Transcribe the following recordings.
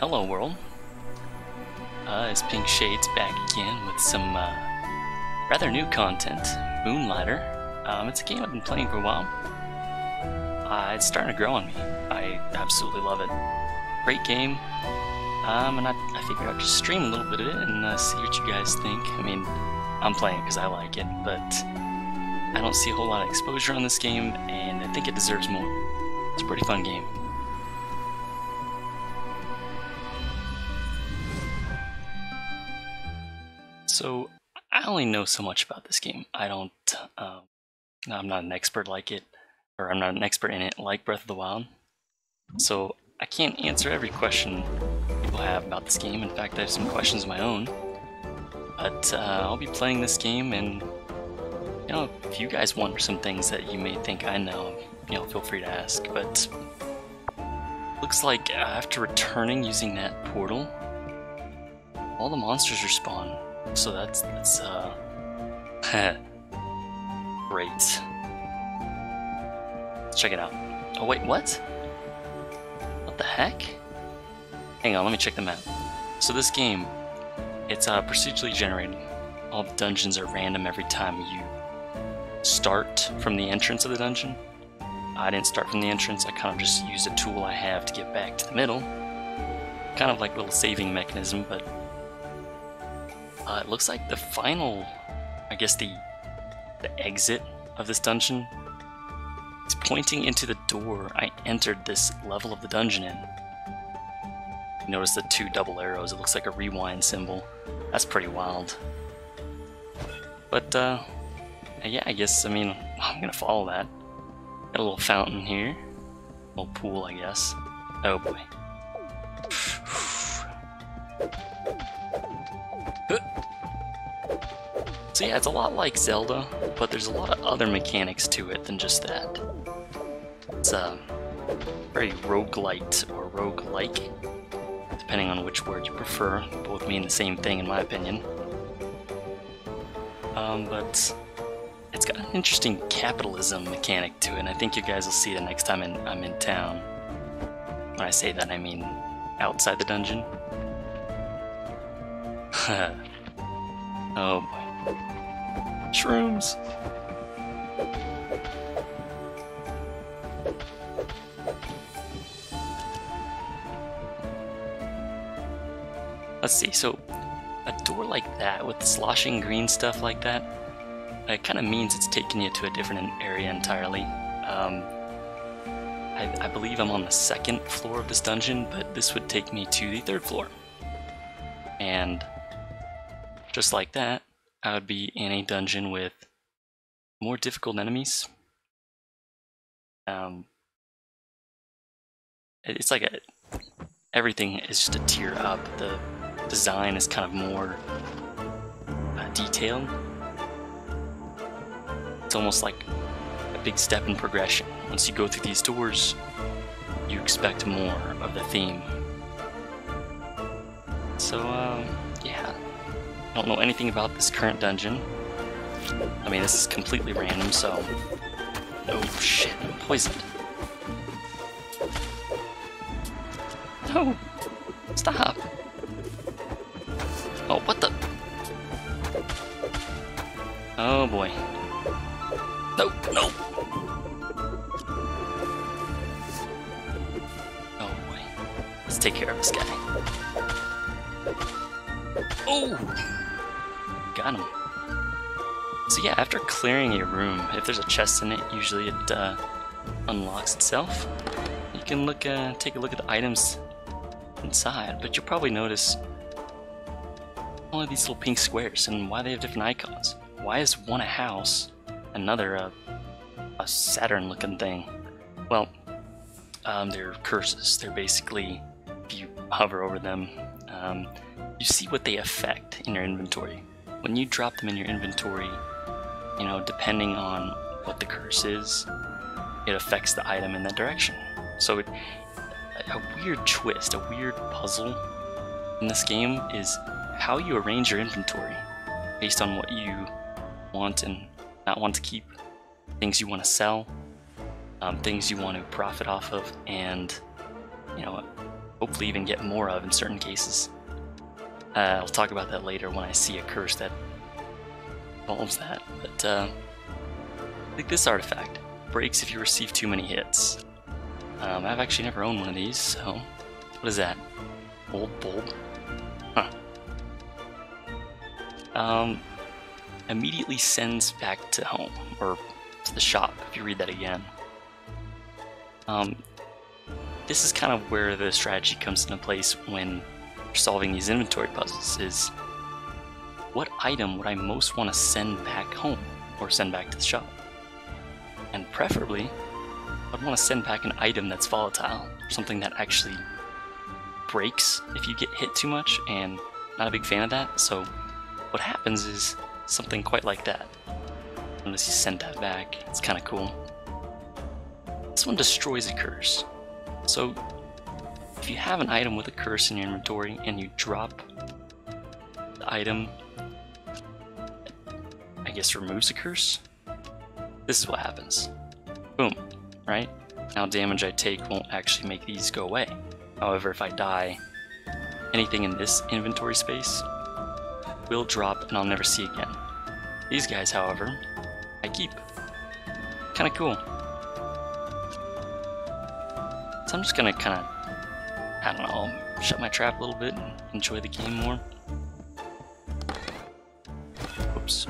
Hello world, it's Pink Shades back again with some rather new content, Moonlighter. It's a game I've been playing for a while. It's starting to grow on me. I absolutely love it. Great game, and I figured I'd just stream a little bit of it and see what you guys think. I mean, I'm playing it because I like it, but I don't see a whole lot of exposure on this game, and I think it deserves more. It's a pretty fun game. So, I only know so much about this game. I'm not an expert like it, or I'm not an expert in it like Breath of the Wild. So, I can't answer every question people have about this game. In fact, I have some questions of my own. But I'll be playing this game, and you know, if you guys wonder some things that you may think I know, you know, feel free to ask. But looks like after returning using that portal, all the monsters respawn. So that's great. Let's check it out. Oh wait, what? What the heck? Hang on, let me check the map. So this game, it's procedurally generated. All the dungeons are random every time you start from the entrance of the dungeon. I didn't start from the entrance, I kind of just used a tool I have to get back to the middle. Kind of like a little saving mechanism, but it looks like the final, I guess the exit of this dungeon is pointing into the door I entered this level of the dungeon in. Notice the two double arrows, it looks like a rewind symbol. That's pretty wild. But yeah, I guess, I mean, I'm gonna follow that. Got a little fountain here. A little pool, I guess. Oh boy. So yeah, it's a lot like Zelda, but there's a lot of other mechanics to it than just that. It's very roguelite or roguelike, depending on which word you prefer. Both mean the same thing in my opinion. But it's got an interesting capitalism mechanic to it, and I think you guys will see it next time I'm in town. When I say that, I mean outside the dungeon. Oh boy. Shrooms! Let's see, so a door like that with the sloshing green stuff like that, it kind of means it's taking you to a different area entirely. I believe I'm on the second floor of this dungeon, but this would take me to the third floor. And just like that, I would be in a dungeon with more difficult enemies. It's like everything is just a tier up. The design is kind of more detailed. It's almost like a big step in progression. Once you go through these doors, you expect more of the theme. So, yeah. I don't know anything about this current dungeon. I mean, this is completely random, so... Oh shit, I'm poisoned. No! Stop! Oh, what the... Oh boy. No, no! Oh boy. Let's take care of this guy. Oh! Got him. So yeah, after clearing a room, if there's a chest in it, usually it unlocks itself. You can look, take a look at the items inside, but you'll probably notice all of these little pink squares and why they have different icons. Why is one a house, another a Saturn-looking thing? Well, they're curses. They're basically, if you hover over them, you see what they affect in your inventory. When you drop them in your inventory, you know, depending on what the curse is, it affects the item in that direction. So a weird twist, a weird puzzle in this game is how you arrange your inventory based on what you want and not want to keep, things you want to sell, things you want to profit off of, and you know, hopefully even get more of in certain cases. I'll talk about that later when I see a curse that involves that. But like this artifact breaks if you receive too many hits. I've actually never owned one of these, so what is that? Old bulb? Huh. Immediately sends back to home, or to the shop, if you read that again. This is kind of where the strategy comes into place when you're solving these inventory puzzles, is what item would I most want to send back home, or send back to the shop? And preferably, I'd want to send back an item that's volatile, something that actually breaks if you get hit too much, and not a big fan of that, so what happens is something quite like that. Unless you send that back, it's kind of cool. This one destroys a curse. So, if you have an item with a curse in your inventory and you drop the item, I guess removes a curse, this is what happens. Boom, right? Now damage I take won't actually make these go away. However, if I die, anything in this inventory space will drop and I'll never see again. These guys, however, I keep. Kinda cool. So I'm just gonna kinda, I don't know, shut my trap a little bit and enjoy the game more. Oops.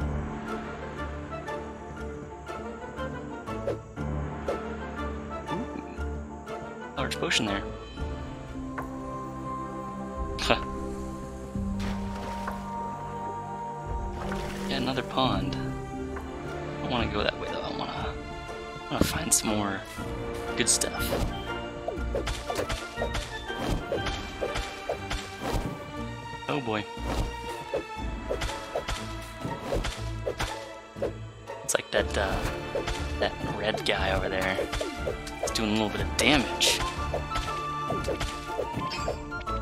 Ooh. Large potion there. Huh. Yeah, another pond. I don't want to go that way though. I want to find some more good stuff. Oh boy. It's like that red guy over there. He's doing a little bit of damage.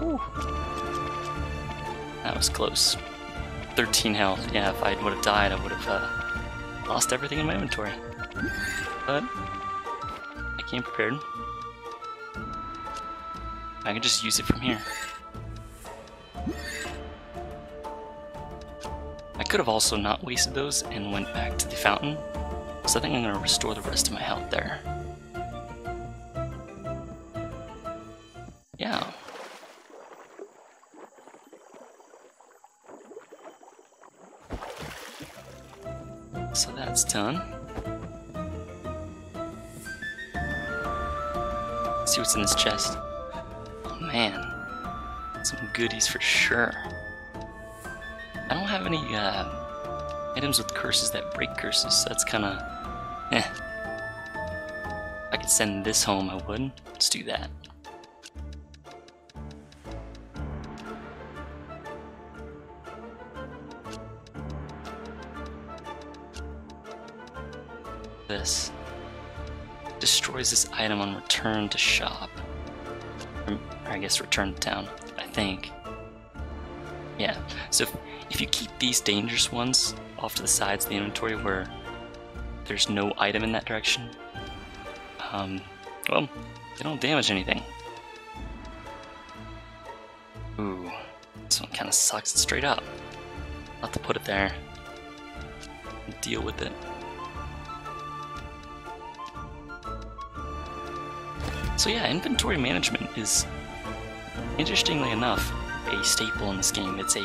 Ooh. That was close. 13 health. Yeah, if I would have died, I would have lost everything in my inventory. But I came prepared. I can just use it from here. I could have also not wasted those and went back to the fountain, so I think I'm going to restore the rest of my health there. Yeah. So that's done. Let's see what's in this chest. Oh man, some goodies for sure. I don't have any items with curses that break curses, so that's kind of eh. If I could send this home, I would. Let's do that. This destroys this item on return to shop. Or I guess return to town, I think. Yeah, so if you keep these dangerous ones off to the sides of the inventory where there's no item in that direction, well, they don't damage anything. Ooh, this one kind of sucks it straight up. I'll have to put it there and deal with it. So yeah, inventory management is, interestingly enough, a staple in this game. It's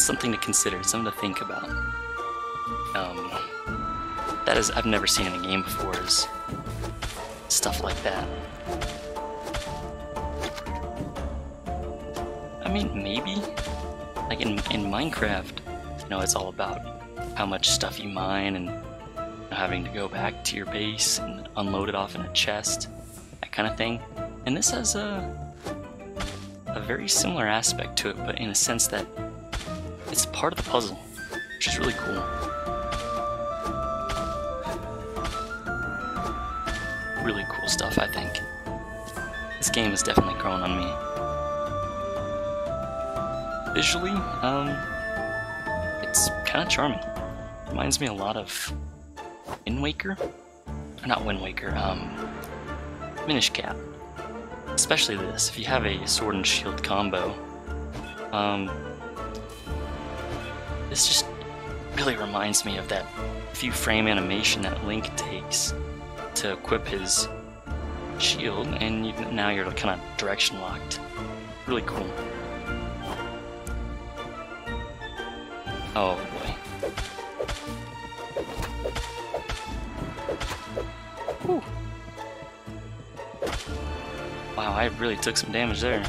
something to consider, it's something to think about. That is, I've never seen in a game before, is stuff like that. I mean, maybe, like in Minecraft, you know, it's all about how much stuff you mine and having to go back to your base and unload it off in a chest, that kind of thing. And this has a very similar aspect to it, but in a sense that it's part of the puzzle, which is really cool. Really cool stuff, I think. This game has definitely grown on me. Visually, it's kind of charming. Reminds me a lot of Wind Waker? Or not Wind Waker, Minish Cap. especially this, if you have a sword and shield combo, this just really reminds me of that few frame animation that Link takes to equip his shield, and now you're kind of direction locked. Really cool. Oh boy. Whew. Wow, I really took some damage there.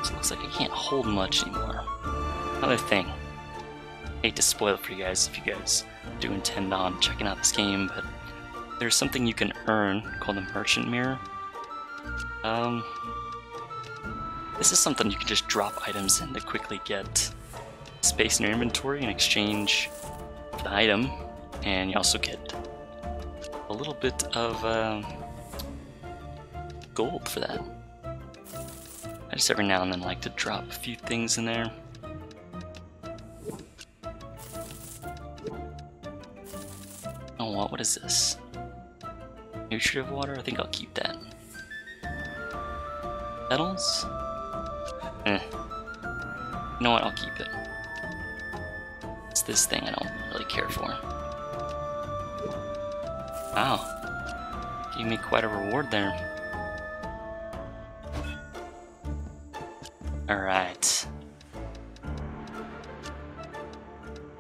So it looks like I can't hold much anymore. Another thing, hate to spoil it for you guys if you guys do intend on checking out this game, but there's something you can earn called the Merchant Mirror. This is something you can just drop items in to quickly get space in your inventory in exchange for the item, and you also get a little bit of gold for that. I just every now and then like to drop a few things in there. Oh, what is this? Nutritive water? I think I'll keep that. Petals? You know what? I'll keep it. It's this thing I don't really care for. Wow. Gave me quite a reward there. Alright.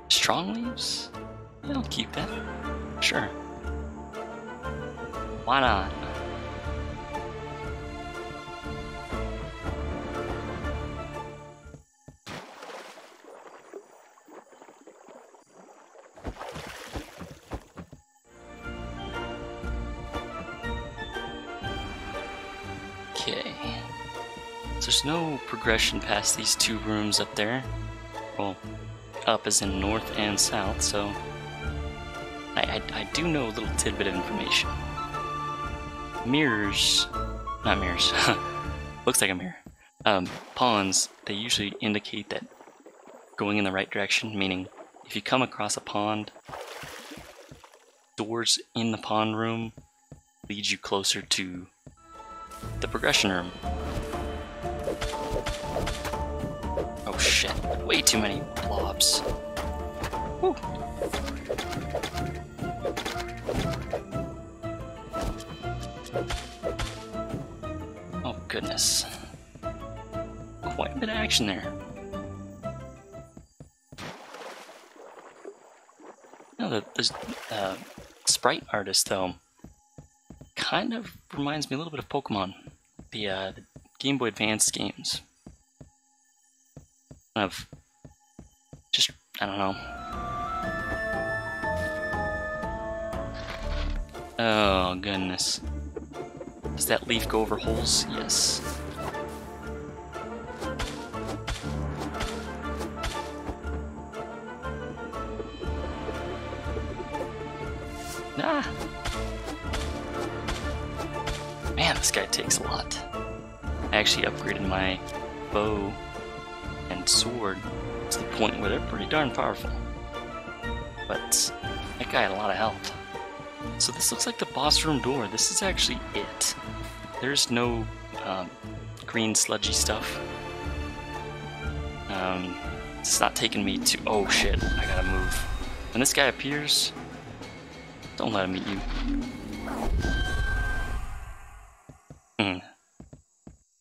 Strong leaves? Yeah, I'll keep that. Sure. Why not? Okay. So there's no progression past these two rooms up there. Well, up as in north and south, so I do know a little tidbit of information. Mirrors, not mirrors, looks like a mirror. Pawns, they usually indicate that going in the right direction, meaning if you come across a pond, doors in the pond room lead you closer to the progression room. Oh shit, way too many blobs. Whew. Oh goodness. Quite a bit of action there. No, the sprite artist though kind of reminds me a little bit of Pokemon, the Game Boy Advance games. Of just, I don't know. Oh goodness. Does that leaf go over holes? Yes. Nah. Man, this guy takes a lot. I actually upgraded my bow and sword to the point where they're pretty darn powerful. But that guy had a lot of health. So this looks like the boss room door. This is actually it. There's no green sludgy stuff. It's not taking me to... Oh shit, I gotta move. When this guy appears, don't let him eat you.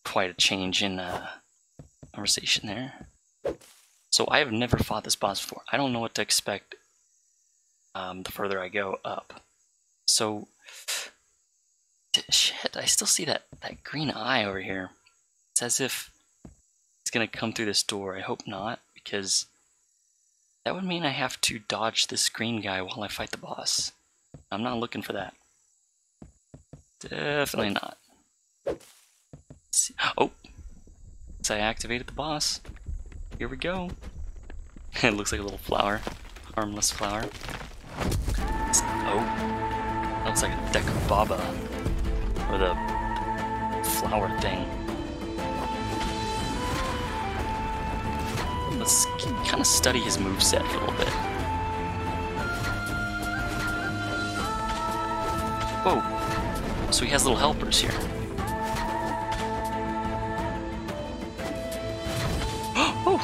Quite a change in conversation there. So I have never fought this boss before. I don't know what to expect the further I go up. So, shit, I still see that green eye over here. It's as if it's gonna come through this door. I hope not, because that would mean I have to dodge this green guy while I fight the boss. I'm not looking for that. Definitely not. Let's see. Oh! So I activated the boss. Here we go. It looks like a little flower. Harmless flower. Oh. That looks like a Decubaba. Or the flower thing. Let's kind of study his moveset a little bit. Whoa. So he has little helpers here. Oh!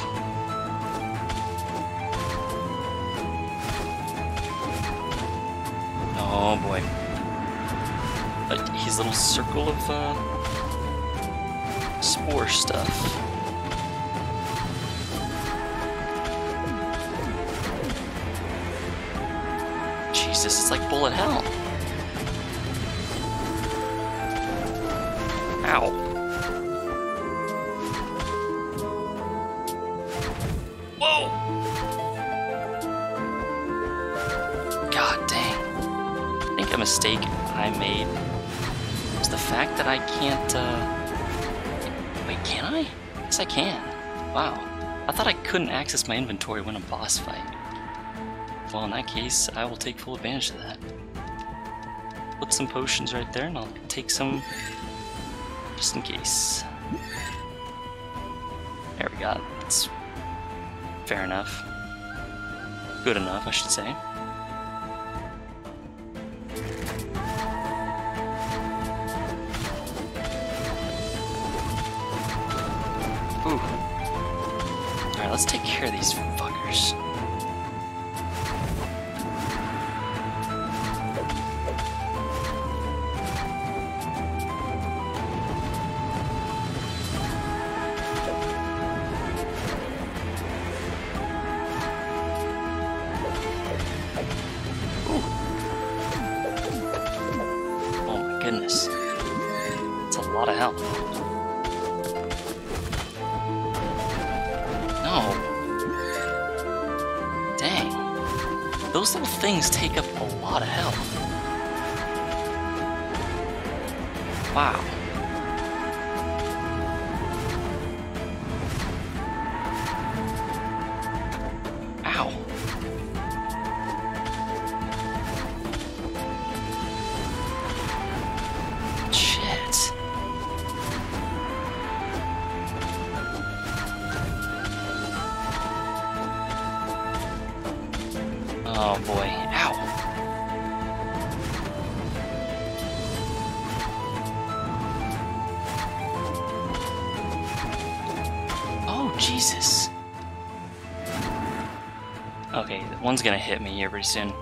Oh boy. His little circle of spore stuff. Jesus, it's like bullet hell. Ow. Whoa! God dang. I think a mistake I made was the fact that I can't, wait, can I? Yes, I can. Wow. I thought I couldn't access my inventory when a boss fight. Well, in that case, I will take full advantage of that. Put some potions right there, and I'll take some just in case. There we go. That's fair enough. Good enough, I should say. Ooh. Alright, let's take care of these fuckers. Goodness. It's a lot of health. No. Dang. Those little things take up a lot of health. Wow. Ow. Oh boy, ow! Oh, Jesus! Okay, one's gonna hit me here pretty soon.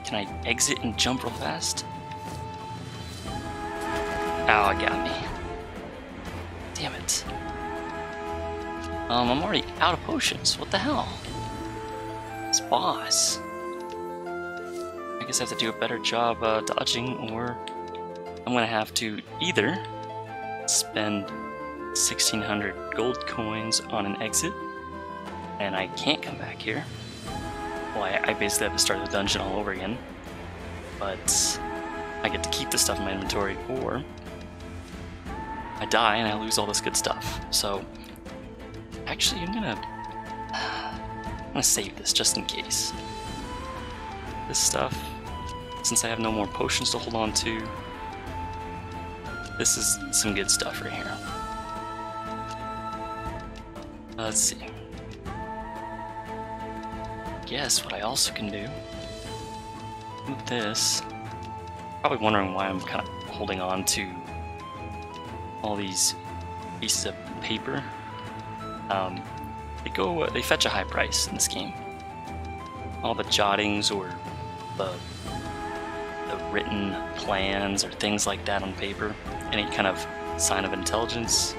Can I exit and jump real fast? Ow, it got me. Damn it. I'm already out of potions, what the hell? Boss. I guess I have to do a better job dodging, or I'm gonna have to either spend 1,600 gold coins on an exit, and I can't come back here. Well, I basically have to start the dungeon all over again, but I get to keep the stuff in my inventory, or I die and I lose all this good stuff. So, actually, I'm gonna save this just in case. This stuff, since I have no more potions to hold on to, this is some good stuff right here. Let's see. Guess what I also can do with this. Probably wondering why I'm kind of holding on to all these pieces of paper. They fetch a high price in this game. All the jottings or the written plans or things like that on paper, any kind of sign of intelligence,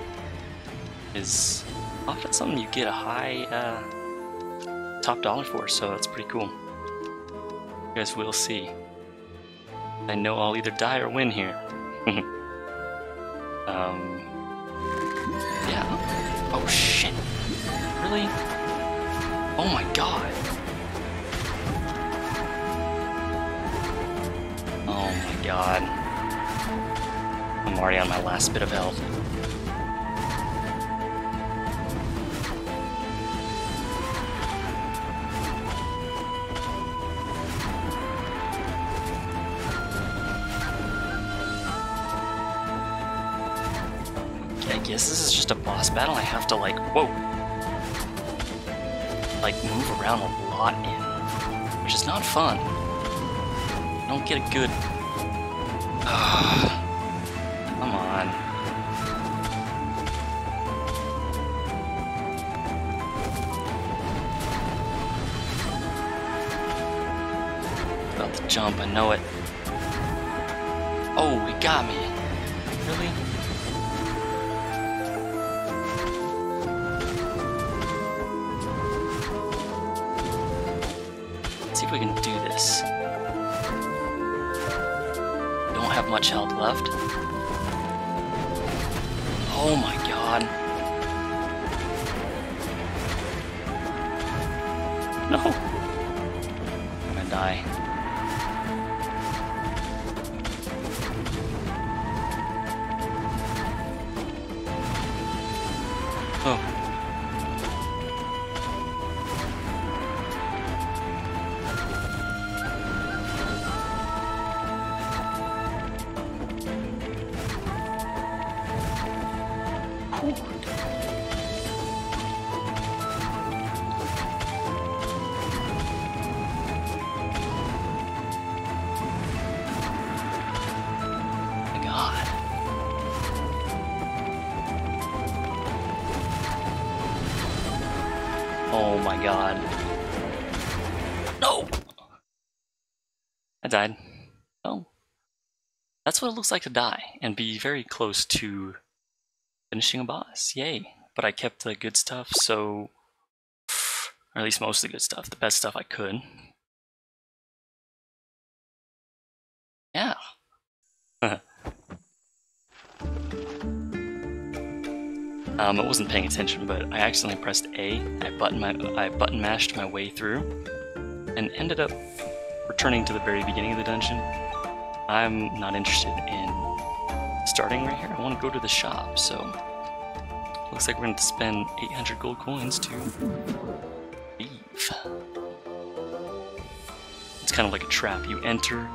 is often something you get a high top dollar for, so that's pretty cool. You guys will see. I know I'll either die or win here. Yeah. Oh shit. Really? Oh my god. Oh my god. I'm already on my last bit of health. I guess this is just a boss battle. I have to like, whoa. Like move around a lot in, which is not fun. You don't get a good Come on. About to jump, I know it. Oh, he got me. Really? Let's see if we can do this. Don't have much health left. Oh my god. No. I'm gonna die. Oh. My god. Oh my god. No! I died. Oh. That's what it looks like to die and be very close to finishing a boss. Yay. But I kept the good stuff, so... Or at least most of the good stuff. The best stuff I could. Yeah. I wasn't paying attention, but I accidentally pressed A. I button mashed my way through, and ended up returning to the very beginning of the dungeon. I'm not interested in starting right here. I want to go to the shop, so looks like we're going to spend 800 gold coins to leave. It's kind of like a trap. You enter,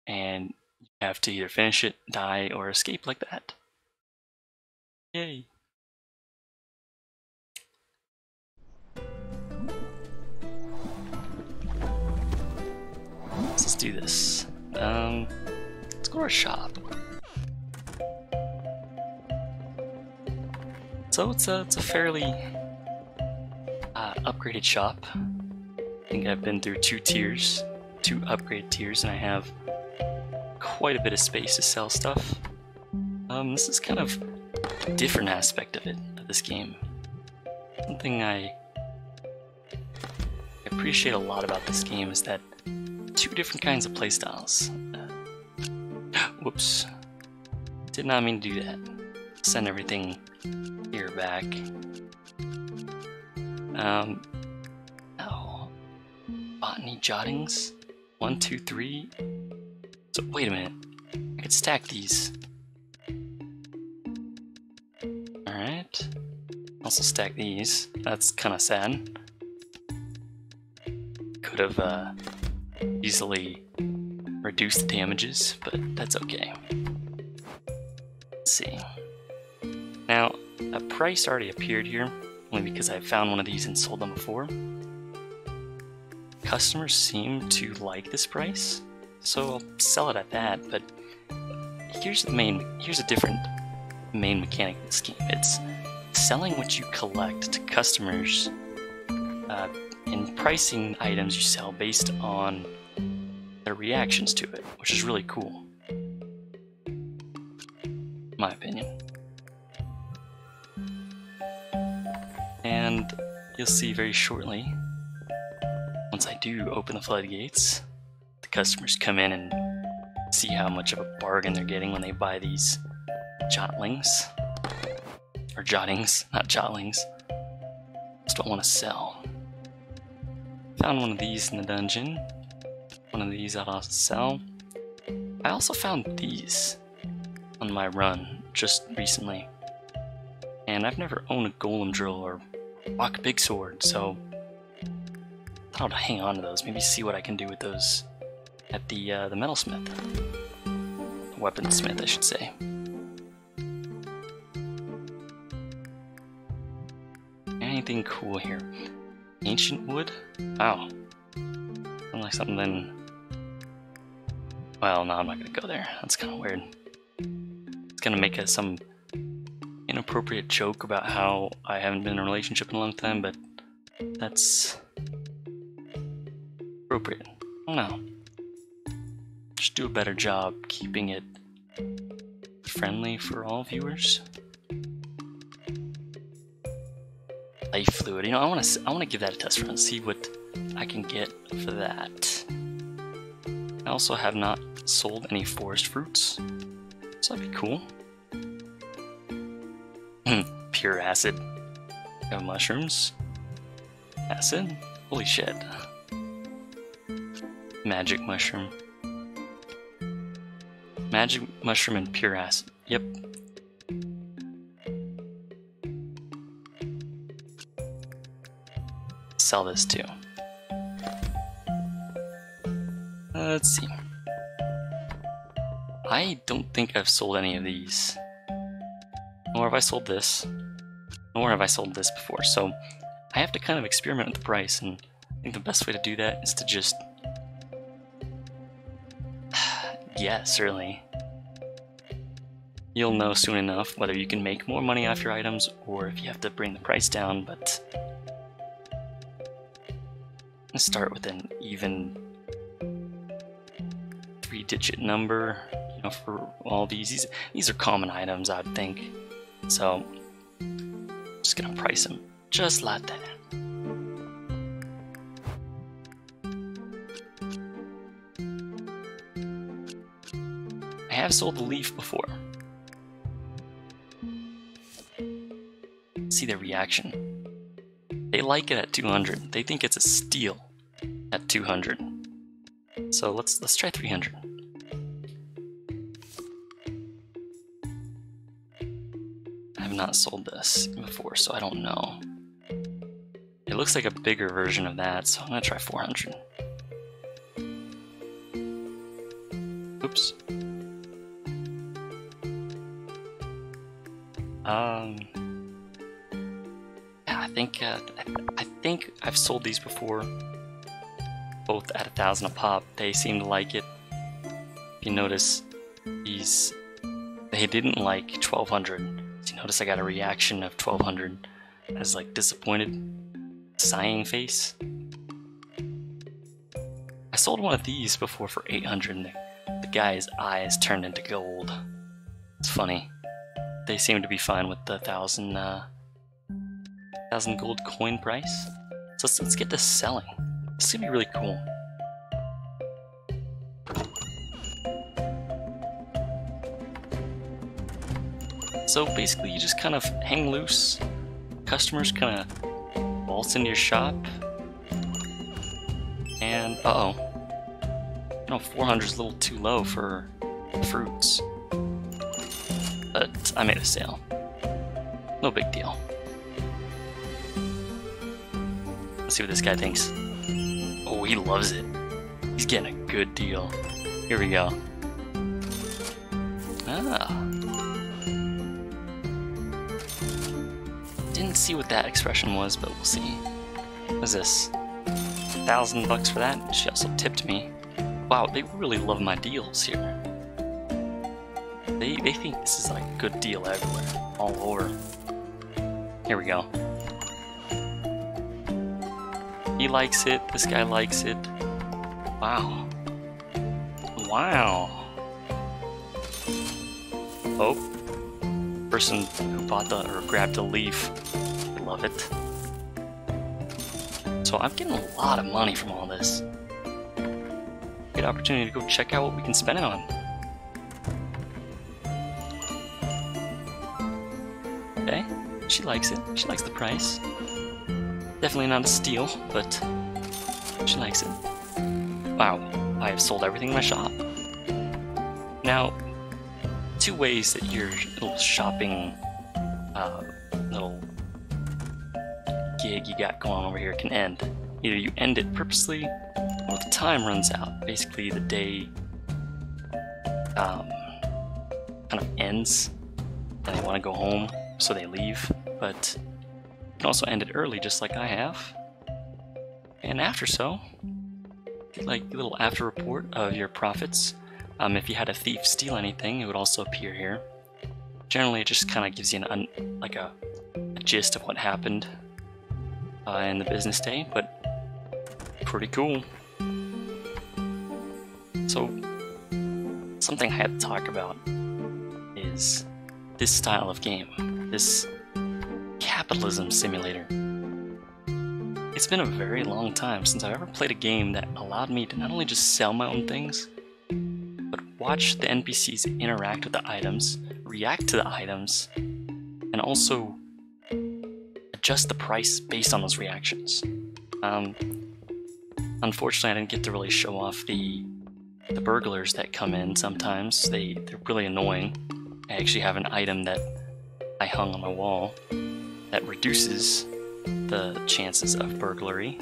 and you have to either finish it, die, or escape like that. Yay! Let's do this. Let's go to our shop. So it's a fairly upgraded shop. I think I've been through two upgrade tiers, and I have quite a bit of space to sell stuff. This is kind of a different aspect of this game. Something I appreciate a lot about this game is that two different kinds of playstyles. Whoops. Did not mean to do that. Send everything here back. Oh. Botany jottings? 1, 2, 3. So, wait a minute. I could stack these. Alright. Also stack these. That's kind of sad. Could have, easily reduced the damages, but that's okay. Let's see. Now, a price already appeared here, only because I found one of these and sold them before. Customers seem to like this price, so I'll sell it at that, but here's a different main mechanic of this game. It's selling what you collect to customers, and pricing items you sell based on their reactions to it, which is really cool, in my opinion. And you'll see very shortly, once I do open the floodgates, the customers come in and see how much of a bargain they're getting when they buy these jotlings. Or jottings, not jotlings. Just don't want to sell. Found one of these in the dungeon. One of these I'll also sell. I also found these on my run just recently. And I've never owned a golem drill or rock big sword, so I thought I'd hang on to those. Maybe see what I can do with those at the metalsmith. The weaponsmith, I should say. Anything cool here? Ancient wood? Wow. Sounds like something Well, no, I'm not gonna go there. That's kind of weird. It's gonna make some inappropriate joke about how I haven't been in a relationship in a long time, but that's appropriate. I don't know. Just do a better job keeping it friendly for all viewers. Life fluid. You know, I want to give that a test run. See what I can get for that. I also have not sold any forest fruits, so that'd be cool. Pure acid. We have mushrooms. Acid? Holy shit. Magic mushroom. Magic mushroom and pure acid. Yep. Sell this too. Let's see. I don't think I've sold any of these. Nor have I sold this. Nor have I sold this before. So I have to kind of experiment with the price, and I think the best way to do that is to just guess, really. You'll know soon enough whether you can make more money off your items or if you have to bring the price down, but let's start with an even 3-digit number, you know, for all these. These are common items, I'd think. So, just gonna price them just like that. I have sold the leaf before. See their reaction. They like it at 200. They think it's a steal at 200. So let's try 300. I have not sold this before, so I don't know. It looks like a bigger version of that, so I'm gonna try 400. Oops. Yeah, I think I've sold these before, both at 1,000 a pop. They seem to like it. If you notice, they didn't like 1,200. So you notice I got a reaction of 1,200 as like disappointed, sighing face. I sold one of these before for 800, and the guy's eyes turned into gold. It's funny. They seem to be fine with the 1,000 gold coin price. So let's get this selling. This is gonna be really cool. So basically you just kind of hang loose. Customers kind of waltz into your shop. And uh-oh. No, 400 is a little too low for fruits. But I made a sale. No big deal. Let's see what this guy thinks. Oh, he loves it. He's getting a good deal. Here we go. Ah. Didn't see what that expression was, but we'll see. What is this? 1,000 bucks for that? She also tipped me. Wow, they really love my deals here. They think this is like a good deal everywhere, all over. Here we go. He likes it, this guy likes it. Wow. Wow. Oh. Person who bought or grabbed the leaf. I love it. So I'm getting a lot of money from all this. Good opportunity to go check out what we can spend it on. Okay, she likes it. She likes the price. Definitely not a steal, but she likes it. Wow, I have sold everything in my shop. Now, 2 ways that your little shopping little gig you got going on over here can end. Either you end it purposely, or the time runs out. Basically, the day kind of ends, and they want to go home, so they leave. But you can also end it early, just like I have. And after so, get like a little after report of your profits If you had a thief steal anything, it would also appear here. Generally, it just kind of gives you a gist of what happened in the business day, but pretty cool. So, something I had to talk about is this style of game, this capitalism simulator. It's been a very long time since I've ever played a game that allowed me to not only just sell my own things, but watch the NPCs interact with the items, react to the items, and also adjust the price based on those reactions. Unfortunately, I didn't get to really show off the burglars that come in sometimes. They're really annoying. I actually have an item that I hung on my wall that reduces the chances of burglary.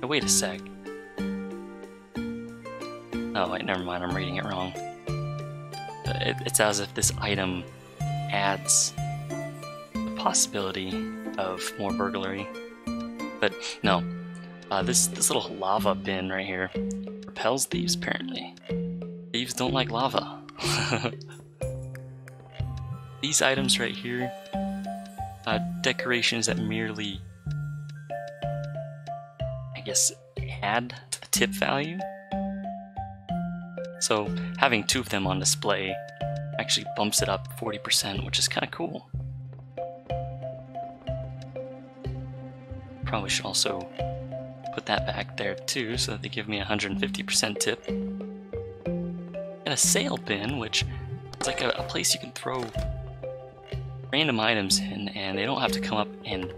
Oh, wait a sec. Oh wait, never mind, I'm reading it wrong. It's as if this item adds the possibility of more burglary. But no, this little lava bin right here repels thieves apparently. Thieves don't like lava. These items right here, decorations that merely, I guess, add to the tip value. So having 2 of them on display actually bumps it up 40%, which is kind of cool. Probably should also put that back there too, so that they give me a 150% tip. And a sale bin, which is like a place you can throw random items in, and they don't have to come up and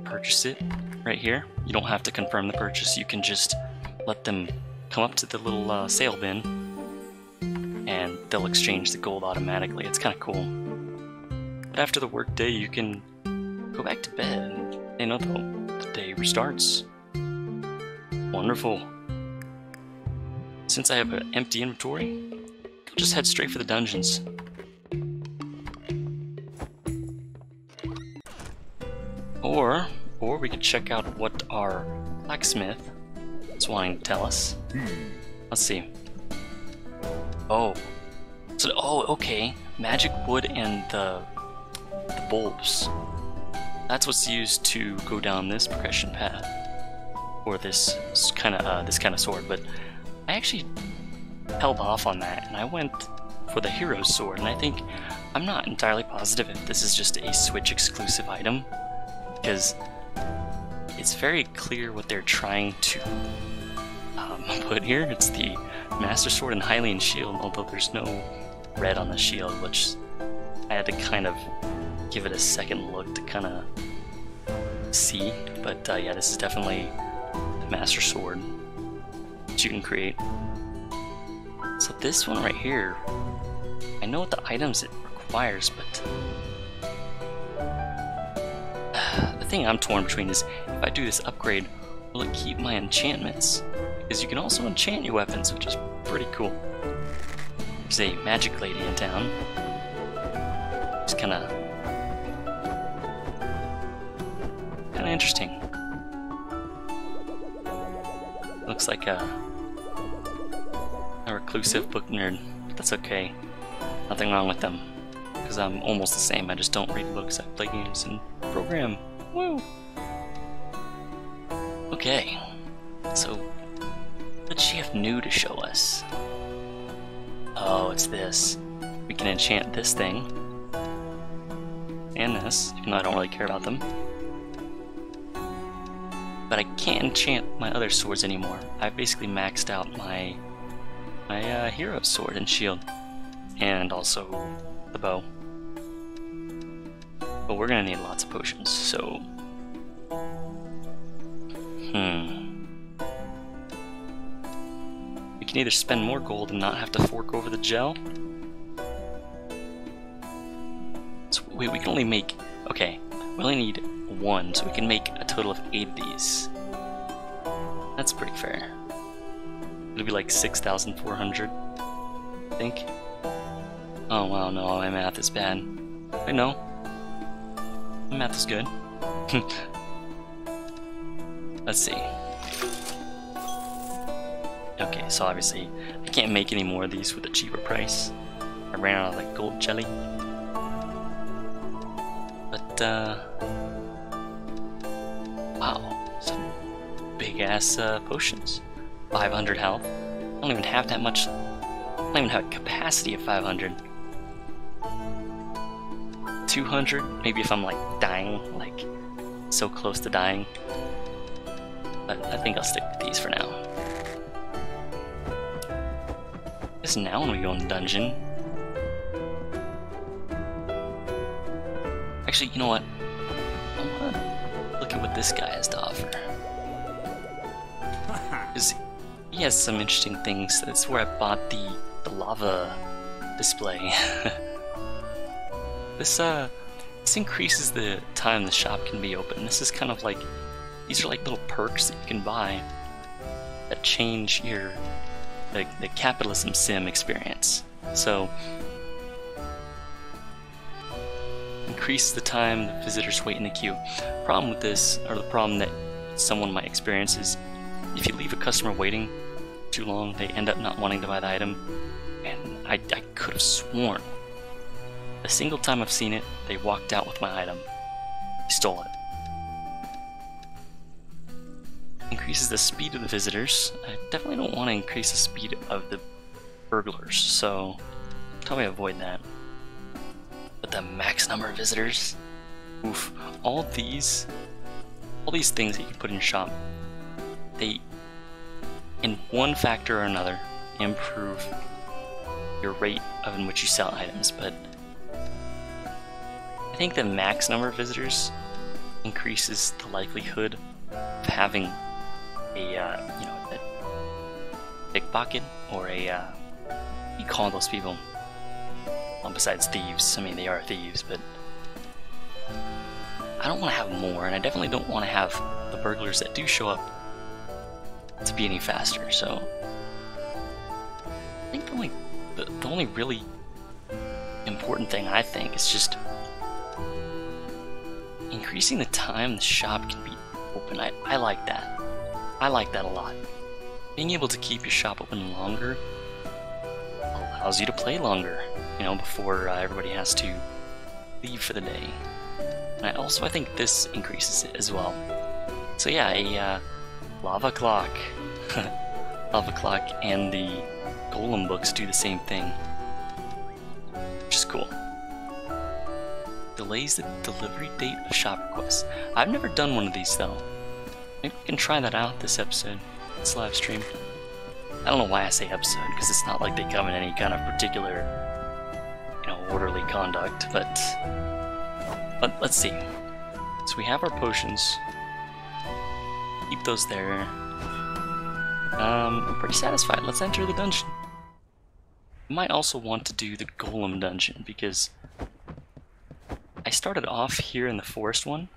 purchase it right here. You don't have to confirm the purchase, you can just let them come up to the little sale bin, and they'll exchange the gold automatically. It's kind of cool. But after the workday, you can go back to bed, and the day restarts. Wonderful. Since I have an empty inventory, I'll just head straight for the dungeons. Or we could check out what our blacksmith is wanting to tell us. Let's see. Oh, okay. Magic wood and the bulbs. That's what's used to go down this progression path, or this kind of sword. But I actually held off on that, and I went for the hero's sword. And I'm not entirely positive if this is just a Switch exclusive item, because it's very clear what they're trying to put here. It's the Master Sword and Hylian Shield, although there's no red on the shield, which I had to kind of give it a second look to kind of see. But yeah, this is definitely the Master Sword that you can create. So this one right here, I know what the items it requires, but the thing I'm torn between is, if I do this upgrade, will it keep my enchantments? Because you can also enchant your weapons, which is pretty cool. There's a magic lady in town. It's kind of interesting. Looks like a reclusive book nerd. That's okay. Nothing wrong with them. Because I'm almost the same. I just don't read books. I play games and program. Woo! Okay. So, what does she have new to show us? Oh, it's this. We can enchant this thing. And this, even though I don't really care about them. But I can't enchant my other swords anymore. I've basically maxed out my hero sword and shield. And also the bow. But we're gonna need lots of potions, so... We can either spend more gold and not have to fork over the gel. So wait, we can only make... Okay, we only need 1, so we can make a total of 8 of these. That's pretty fair. It'll be like 6,400, I think. Oh wow, no, my math is bad. Wait, no. My math is good. Let's see. Okay, so obviously I can't make any more of these with a cheaper price. I ran out of like gold jelly. But wow, some big ass potions. 500 health. I don't even have that much. I don't even have a capacity of 500. 200, maybe if I'm like dying, like so close to dying. But I think I'll stick with these for now. Guess now when we go in the dungeon. Actually, you know what? I wanna look at what this guy has to offer. Because he has some interesting things. That's where I bought the lava display. This increases the time the shop can be open. This is kind of like, these are like little perks that you can buy that change your the capitalism sim experience. So increase the time the visitors wait in the queue. Problem with this, or the problem that someone might experience, is if you leave a customer waiting too long, they end up not wanting to buy the item. And I could have sworn the single time I've seen it, they walked out with my item. They stole it. Increases the speed of the visitors. I definitely don't want to increase the speed of the burglars, so probably avoid that. But the max number of visitors, oof. All these things that you can put in your shop, they, in one factor or another, improve your rate in which you sell items. But I think the max number of visitors increases the likelihood of having a you know, a pickpocket or a you call those people. Well, besides thieves, I mean they are thieves, but I don't want to have more, and I definitely don't want to have the burglars that do show up to be any faster. So I think the only really important thing, I think, is just increasing the time the shop can be open. I like that. I like that a lot. Being able to keep your shop open longer allows you to play longer, you know, before everybody has to leave for the day. And I think this increases it as well. So yeah, a lava clock. Lava clock and the golem books do the same thing, which is cool. Delays the delivery date of shop requests. I've never done one of these though. Maybe we can try that out this episode, this live stream. I don't know why I say episode, because it's not like they come in any kind of particular, you know, orderly conduct, but let's see. So we have our potions. Keep those there. I'm pretty satisfied. Let's enter the dungeon. I might also want to do the golem dungeon, because I started off here in the forest one,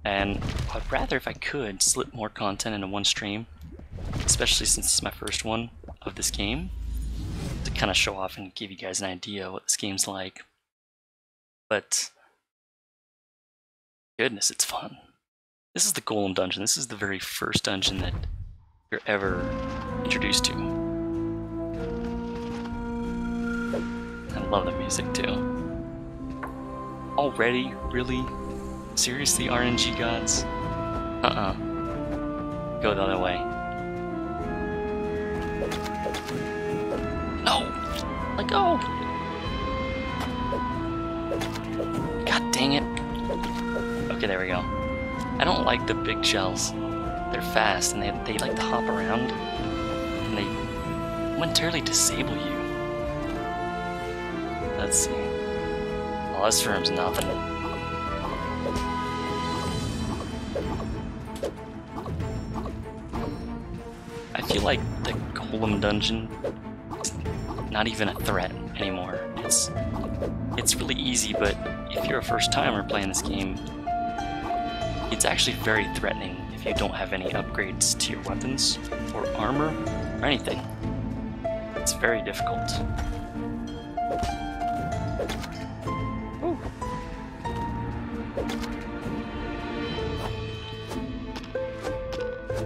and I'd rather, if I could, slip more content into one stream, especially since it's my first one of this game, to kind of show off and give you guys an idea of what this game's like. But goodness, it's fun. This is the golem dungeon. This is the very first dungeon that you're ever introduced to. I love the music too. Already? Really? Seriously, RNG gods? Go the other way. No! Let go! God dang it. Okay, there we go. I don't like the big shells. They're fast and they like to hop around, and they momentarily disable you. Let's see. Oh, this room's nothing. I feel like the golem dungeon is not even a threat anymore. It's really easy, but if you're a first timer playing this game, it's actually very threatening if you don't have any upgrades to your weapons or armor or anything. It's very difficult. Ooh.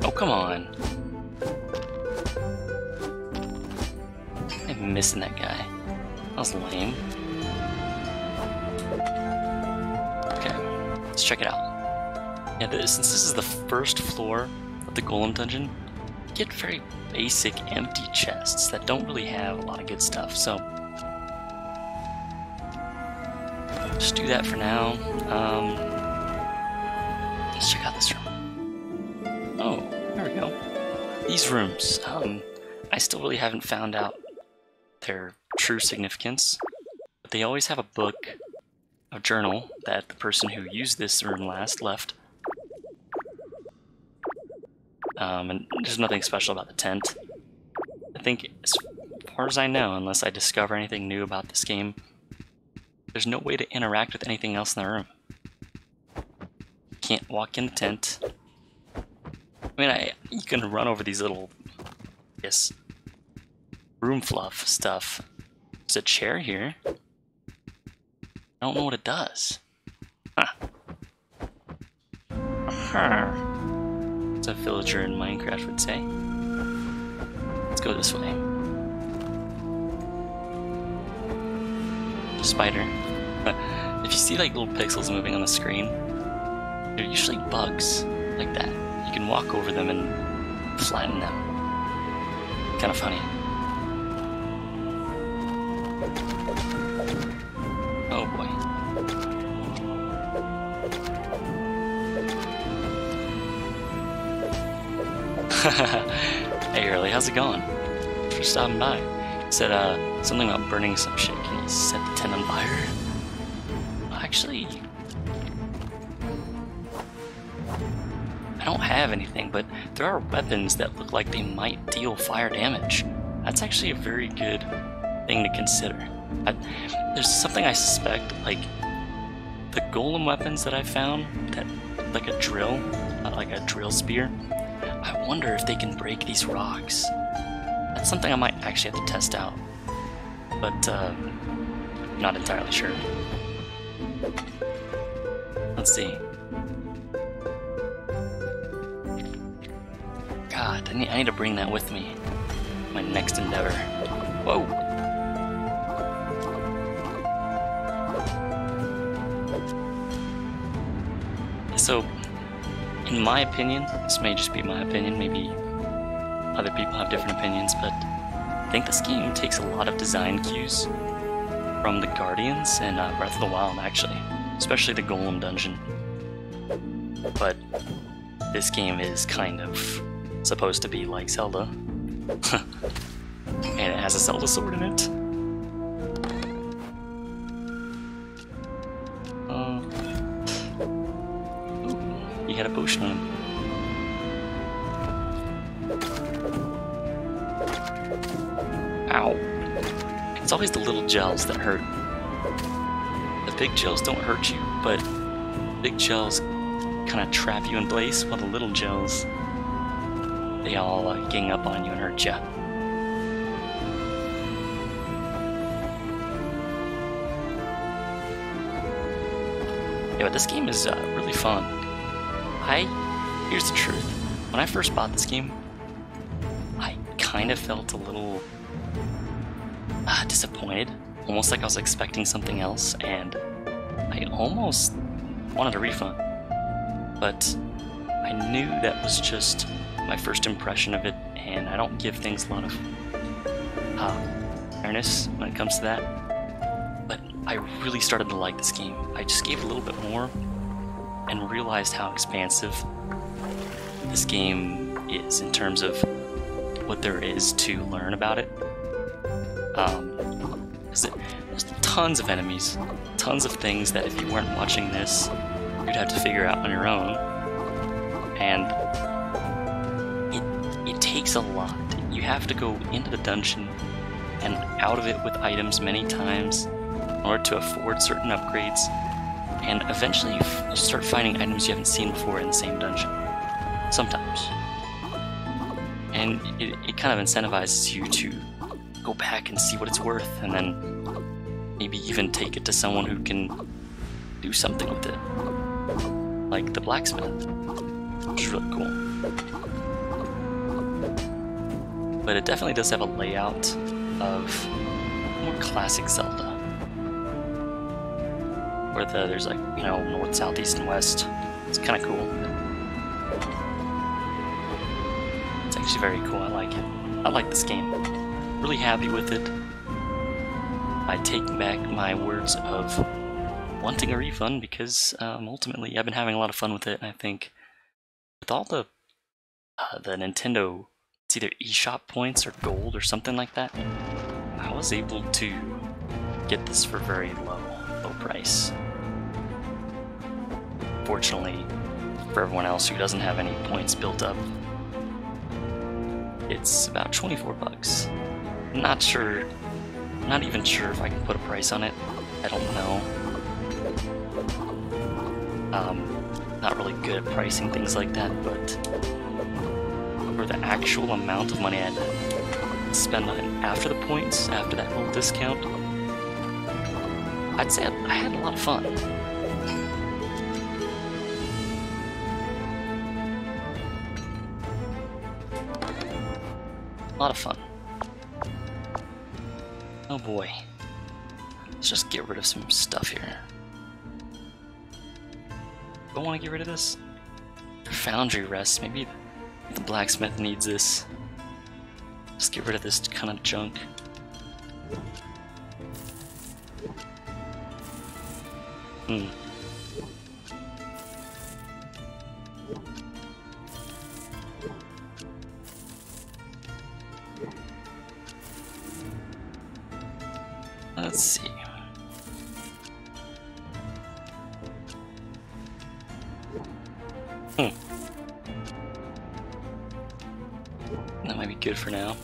Oh, come on. missing that guy. That was lame. Okay, let's check it out. Yeah, since this is the first floor of the Golem dungeon, you get very basic empty chests that don't really have a lot of good stuff, so just do that for now. Let's check out this room. Oh, there we go. These rooms, I still really haven't found out their true significance, but they always have a book, a journal, that the person who used this room last left. And there's nothing special about the tent. I think, as far as I know, unless I discover anything new about this game, there's no way to interact with anything else in the room. You can't walk in the tent. I mean, you can run over these little, I guess, room fluff stuff. There's a chair here. I don't know what it does. Huh. As a villager in Minecraft would say. Let's go this way. Spider. If you see like little pixels moving on the screen, they're usually bugs like that. You can walk over them and flatten them. Kind of funny. Oh boy. Hey Early, how's it going? Thanks for stopping by. He said something about burning some shit. Can you set the tent on fire? Actually, I don't have anything, but there are weapons that look like they might deal fire damage. That's actually a very good thing to consider. There's something I suspect, like the golem weapons that I found, that like a drill, like a drill spear. I wonder if they can break these rocks. That's something I might actually have to test out, but not entirely sure. Let's see. God, I need to bring that with me. My next endeavor. Whoa! So, in my opinion, this may just be my opinion, maybe other people have different opinions, but I think this game takes a lot of design cues from the Guardians and Breath of the Wild, actually. Especially the Golem dungeon. But this game is kind of supposed to be like Zelda. And it has a Zelda sword in it. Ooh, you got a potion on him. Ow. It's always the little gels that hurt. The big gels don't hurt you, but big gels kind of trap you in place, while the little gels, they all gang up on you and hurt you. Yeah, but this game is really fun. Here's the truth. When I first bought this game, I kind of felt a little disappointed. Almost like I was expecting something else, and I almost wanted a refund. But I knew that was just my first impression of it, and I don't give things a lot of fairness when it comes to that. But I really started to like this game. I just gave it a little bit more and realized how expansive this game is in terms of what there is to learn about it. There's tons of enemies, tons of things that if you weren't watching this, you'd have to figure out on your own. And it takes a lot. You have to go into the dungeon and out of it with items many times in order to afford certain upgrades. And eventually you start finding items you haven't seen before in the same dungeon. Sometimes. And it kind of incentivizes you to go back and see what it's worth, and then maybe even take it to someone who can do something with it. Like the blacksmith, which is really cool. But it definitely does have a layout of more classic Zelda, where there's like, you know, north, south, east, and west. It's kind of cool. It's actually very cool. I like it. I like this game. Really happy with it. I take back my words of wanting a refund because ultimately I've been having a lot of fun with it, and I think with all the Nintendo, it's either eShop points or gold or something like that, I was able to get this for very low price. Fortunately, for everyone else who doesn't have any points built up, it's about 24 bucks. Not sure, not even sure if I can put a price on it. I don't know. Not really good at pricing things like that, but for the actual amount of money I had to spend on it after the points, after that whole discount, I'd say I had a lot of fun. A lot of fun. Oh boy. Let's just get rid of some stuff here. Don't want to get rid of this. Foundry rest. Maybe the blacksmith needs this. Just get rid of this kind of junk. Let's see. That might be good for now.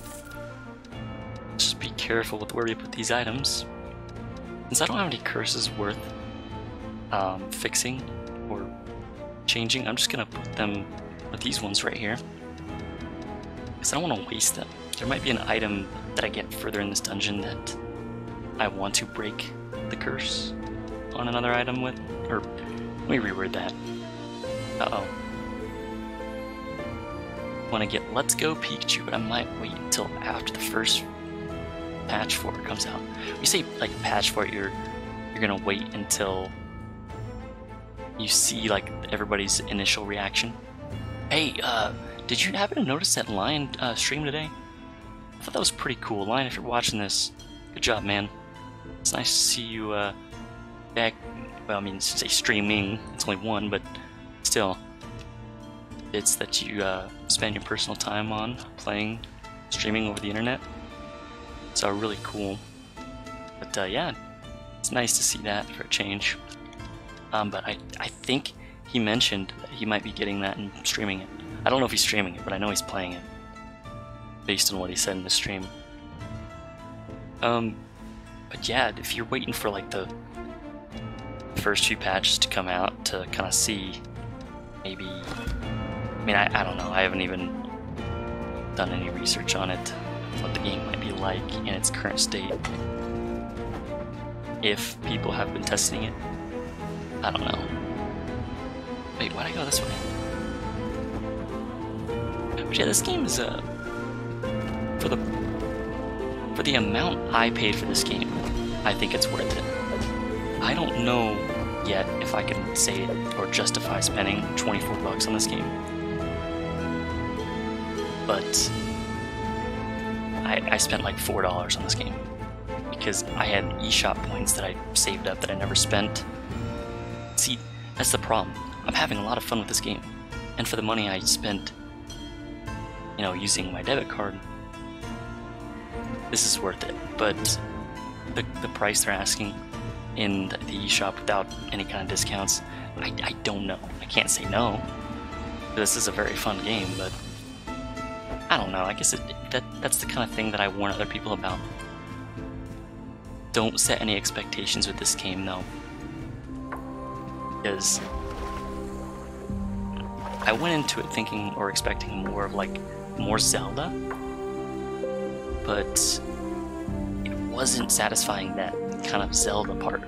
Just be careful with where we put these items. Since I don't have any curses worth fixing or changing, I'm just gonna put them with these ones right here, because I don't want to waste them. There might be an item that I get further in this dungeon that I want to break the curse on another item with, or let me reword that. Uh-oh. Want to get Let's Go Pikachu, but I might wait until after the first patch for it comes out. When you say like patch for it, you're gonna wait until you see like everybody's initial reaction. Hey, did you happen to notice that Lion stream today? I thought that was pretty cool. Lion, if you're watching this, good job, man. It's nice to see you back. Well, I mean, say streaming. It's only one, but still, it's that you spend your personal time on playing, streaming over the internet. So really cool. But yeah, it's nice to see that for a change. But I think he mentioned that he might be getting that and streaming it. I don't know if he's streaming it, but I know he's playing it, based on what he said in the stream. But yeah, if you're waiting for like the first few patches to come out to kind of see, maybe, I mean, I don't know, I haven't even done any research on it, what the game might be like in its current state. If people have been testing it, I don't know. Wait, why'd I go this way? But yeah, this game is for the amount I paid for this game, I think it's worth it. I don't know yet if I can say it or justify spending 24 bucks on this game. But I spent like $4 on this game because I had eShop points that I saved up that I never spent. See, that's the problem. I'm having a lot of fun with this game, and for the money I spent, you know, using my debit card, this is worth it. But the price they're asking in the eShop without any kind of discounts, I don't know. I can't say no. This is a very fun game, but I don't know. I guess that's the kind of thing that I warn other people about. Don't set any expectations with this game, though, because I went into it thinking or expecting more of like more Zelda, but it wasn't satisfying that kind of Zelda part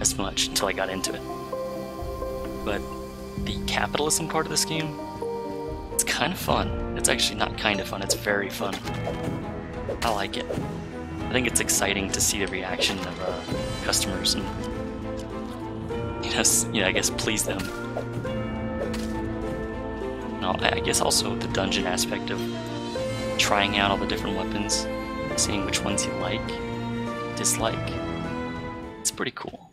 as much until I got into it. But the capitalism part of this game, it's kind of fun. It's actually not kind of fun, it's very fun. I like it. I think it's exciting to see the reaction of customers and I guess please them. No, I guess also the dungeon aspect of trying out all the different weapons, seeing which ones you like, dislike. It's pretty cool.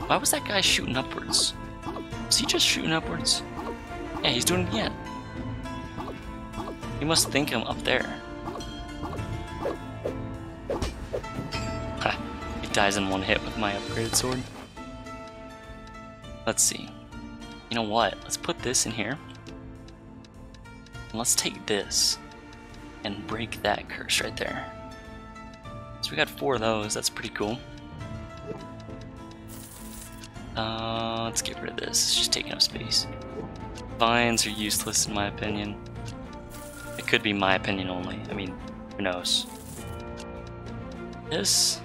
Why was that guy shooting upwards? Was he just shooting upwards? Yeah, he's doing it again. He must think I'm up there. Ha, he dies in one hit with my upgraded sword. Let's see. You know what? Let's put this in here. And let's take this and break that curse right there. So we got 4 of those, that's pretty cool. Let's get rid of this, it's just taking up space. Vines are useless in my opinion. It could be my opinion only, I mean, who knows. This,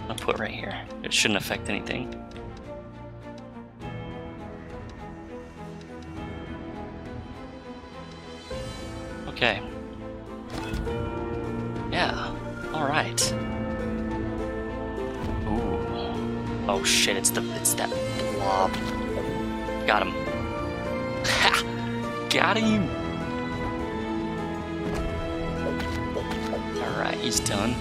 I'll put right here. It shouldn't affect anything. Okay. Yeah, alright. Ooh. Oh shit, it's that blob. Got him. Ha! Got him! Alright, he's done.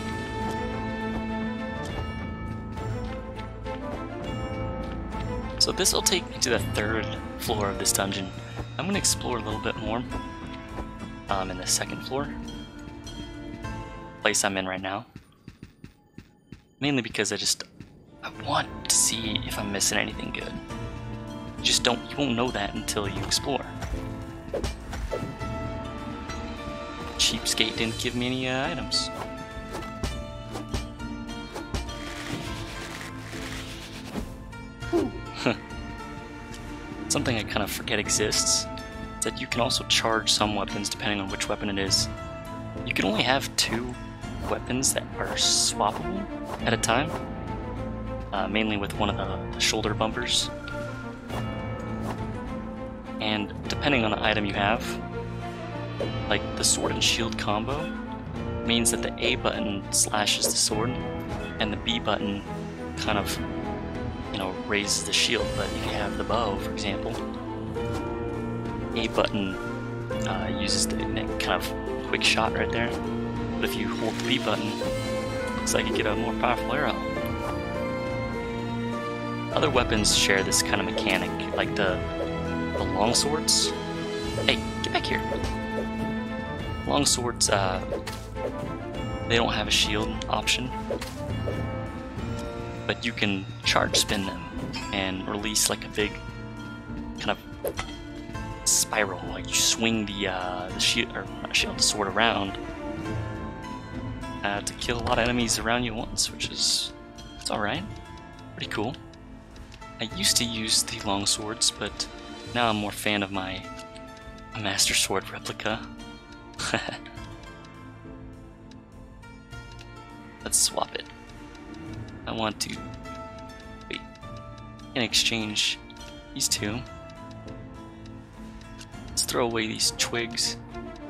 So this will take me to the 3rd floor of this dungeon. I'm gonna explore a little bit more. In the 2nd floor. Place I'm in right now. Mainly because I want to see if I'm missing anything good. You won't know that until you explore. Cheapskate didn't give me any items. Something I kind of forget exists is that you can also charge some weapons depending on which weapon it is. You can only have 2 weapons that are swappable at a time, mainly with one of the shoulder bumpers. And depending on the item you have, like the sword and shield combo means that the A button slashes the sword and the B button kind of, raises the shield. But if you have the bow, for example, A button uses the kind of quick shot right there. But if you hold the B button, looks like you get a more powerful arrow. Other weapons share this kind of mechanic, like the long swords. Hey, get back here. Long swords, they don't have a shield option, but you can charge spin them and release like a big kind of spiral. Like you swing the shield, or not shield, the sword around to kill a lot of enemies around you at once, which is it's all right, pretty cool. I used to use the long swords, but now I'm more fan of my Master Sword replica. Let's swap it. I want to wait and exchange these 2. Let's throw away these twigs.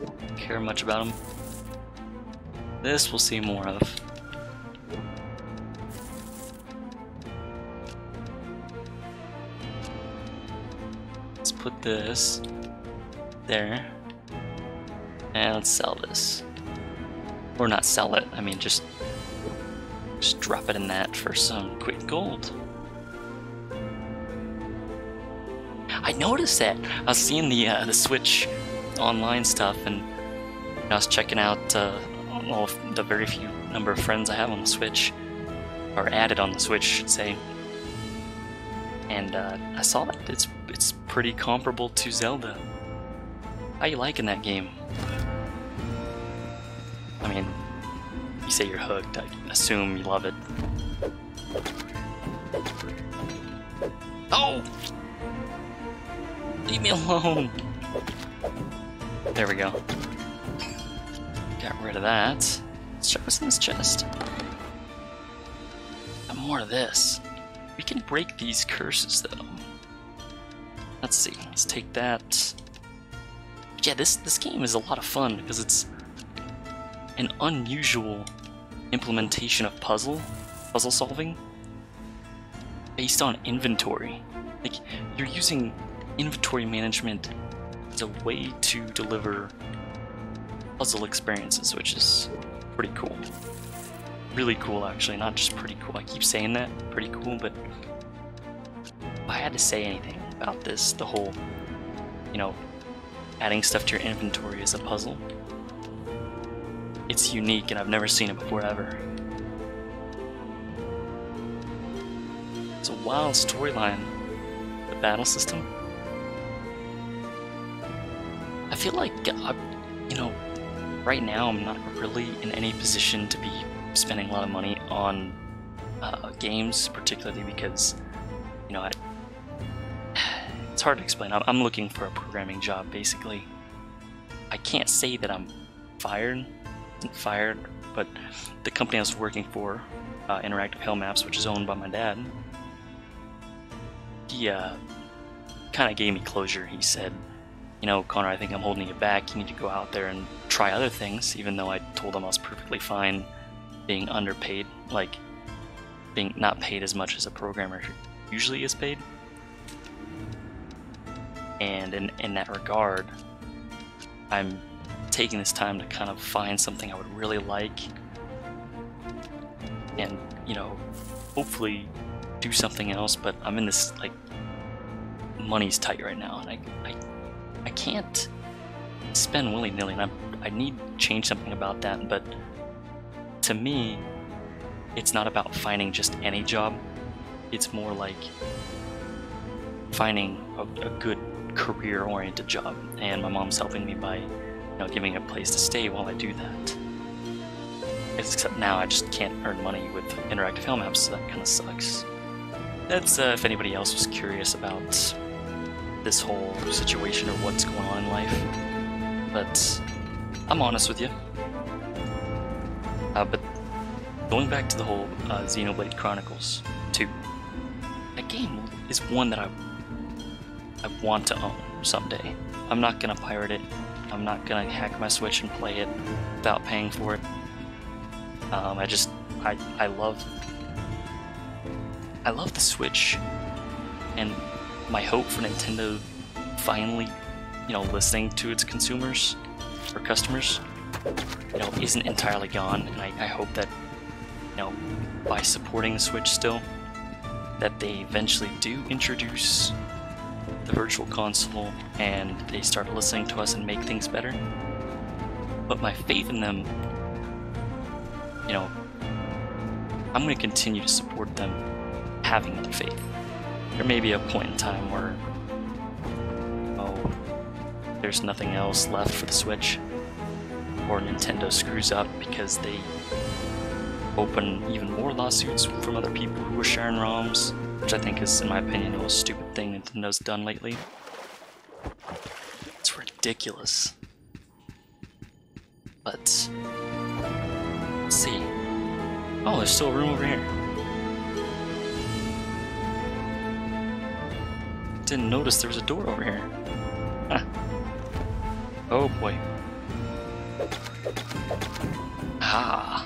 Don't care much about them. This we'll see more of. Let's put this there. And let's sell this. Or not sell it, I mean just drop it in that for some quick gold. I noticed that. I was seeing the Switch online stuff, and I was checking out all of the very few number of friends I have on the Switch, or added on the Switch, I should say. And I saw that it's pretty comparable to Zelda. How you liking that game? I mean, you say you're hooked, I assume you love it. Oh! Leave me alone! There we go. Got rid of that. Let's check what's in this chest. Got more of this. We can break these curses though. Let's see. Let's take that. Yeah, this game is a lot of fun because it's an unusual implementation of puzzle solving based on inventory. Like, you're using inventory management as a way to deliver puzzle experiences, which is pretty cool. Really cool, actually, not just pretty cool. I keep saying that, pretty cool, but if I had to say anything about this, the whole, you know, adding stuff to your inventory as a puzzle, it's unique and I've never seen it before ever. It's a wild storyline. The battle system. I feel like, you know, right now I'm not really in any position to be spending a lot of money on games, particularly because, you know, it's hard to explain. I'm looking for a programming job, basically. I can't say that I'm fired, but the company I was working for, Interactive Hell Maps, which is owned by my dad, he kind of gave me closure. He said, you know, Connor, I think I'm holding you back. You need to go out there and try other things, even though I told him I was perfectly fine being underpaid, like being not paid as much as a programmer usually is paid. And in that regard, I'm taking this time to kind of find something I would really like and, you know, hopefully do something else, but I'm in this, like, money's tight right now, and I can't spend willy-nilly, and I need to change something about that. But to me, it's not about finding just any job. It's more like finding a good career-oriented job, and my mom's helping me by, you know, giving a place to stay while I do that. Except now I just can't earn money with Interactive Hell Maps, so that kind of sucks. That's if anybody else was curious about this whole situation or what's going on in life. But I'm honest with you. But going back to the whole Xenoblade Chronicles 2, that game is one that I want to own someday. I'm not gonna pirate it. I'm not gonna hack my Switch and play it without paying for it. I love the Switch, and my hope for Nintendo finally, you know, listening to its consumers or customers, you know, isn't entirely gone. And I hope that, you know, by supporting the Switch still, that they eventually do introduce the Virtual Console and they start listening to us and make things better. But my faith in them, you know, I'm going to continue to support them having that faith. There may be a point in time where, oh, there's nothing else left for the Switch, or Nintendo screws up because they open even more lawsuits from other people who are sharing ROMs, which I think is, in my opinion, the most stupid thing Nintendo's done lately. It's ridiculous. But let's see. Oh, there's still a room over here. Didn't notice there was a door over here. Huh. Oh boy. Ah.